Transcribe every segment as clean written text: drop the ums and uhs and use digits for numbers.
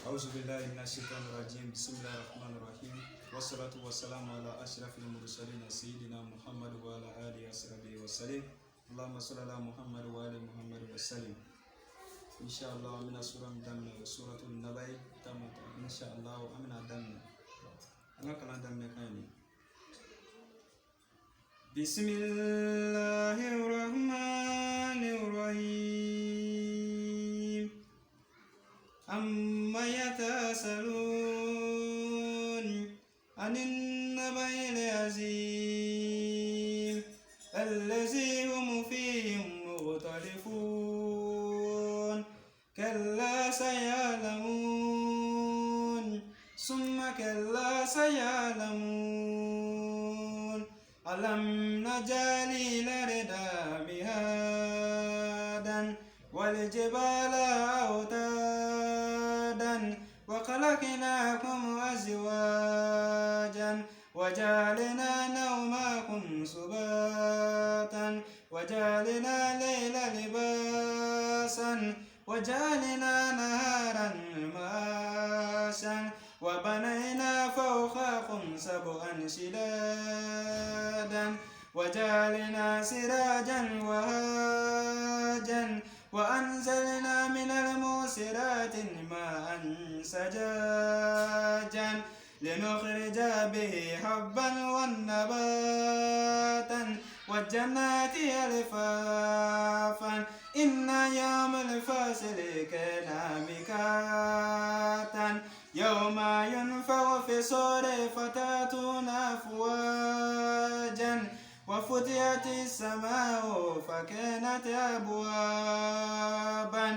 أعوذ بالله من الشيطان الرجيم. بسم الله الرحمن الرحيم، والصلاة والسلام على أشرف المرسلين سيدنا محمد وعلى آله وصحبه وسلم. اللهم صل على محمد وآل محمد وسلم. إن شاء الله من سورة النبأ تمت إن شاء الله وأمن دمنا أنا كلام دمنا كاني. بسم الله الرحمن الرحيم. أما يتساءلون عن النبأ العظيم الذي هم فيه مختلفون كلا سيعلمون ثم كلا سيعلمون ألم نجعل الأرض مهادا والجبال أوتادا وخلقناكم أزواجا وجعلنا نومكم سباتا وجعلنا الليل لباسا وجعلنا نهارا معاشا وبنينا فوقكم سبعا شدادا وجعلنا سراجا وهاجا وأنزلنا من المعصرات ماء ثجاجا لنخرج به حبا ونباتا والجنات ألفافا إن يوم الفصل كان ميقاتا يوم ينفخ في الصور فتأتون أفواجا وفتحت السماء فكانت أبوابا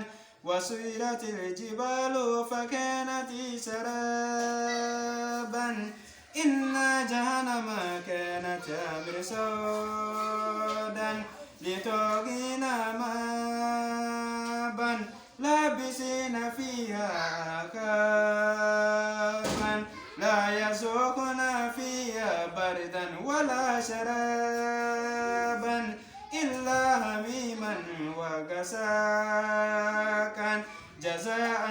وسيرت الجبال فكانت سرابا إن جهنم كانت مرصادا لطاغين مآبا لابسين فيها أحقابا لا يذوقون فيها بردا ولا شرابا إلا حميما وغساقا جزاء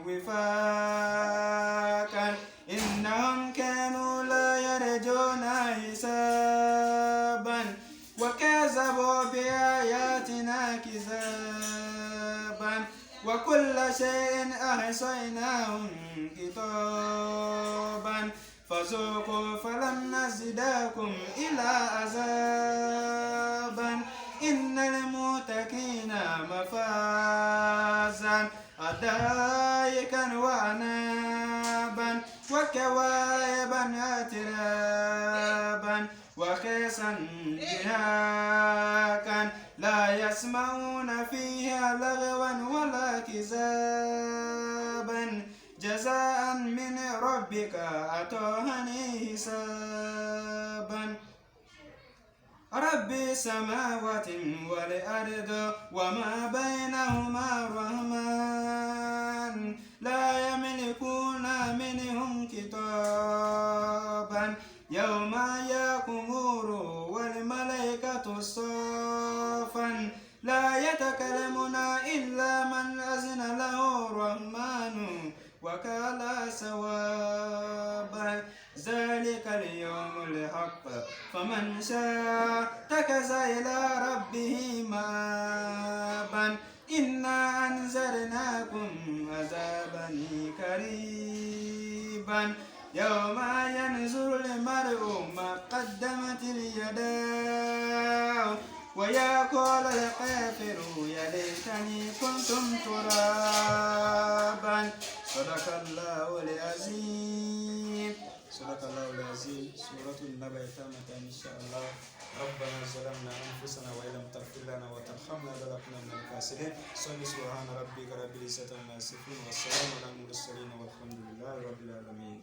وفاقا إنهم كانوا لا يرجون حسابا وكذبوا بآياتنا كذابا وكل شيء أحصيناه كتابا فذوقوا فلن نزدكم إلا عذابا إن المتقين مفازا حدائق وأعنابا وكواعبا أترابا وكأسا دهاقا لا يسمعون فيها لغوا ولا كذابا جزاء من ربك عطاء حسابا رب السماوات والأرض وما بينهما الرحمن لا يملكون منهم كتابا يوم يقوم الروح والملائكة صفا لا يتكلمون إلا من أذن له الرحمن وقال صوابا ذلك اليوم الحق فمن شاء اتخذ إلى ربه مآبا إنا أنذرناكم عذابا قريبا يوم ينظر المرء ما قدمت اليداه ويقول الكافر يا ليتني كنت ترابا صدق الله العظيم. صدق الله العظيم. سورة النبأ تمت إن شاء الله. ربنا ظلمنا أنفسنا وإن لم تغفر لنا وترحمنا لنكونن من الخاسرين. صل سبحان ربك رب العزة عما يصفون والسلام على المرسلين والحمد لله رب العالمين.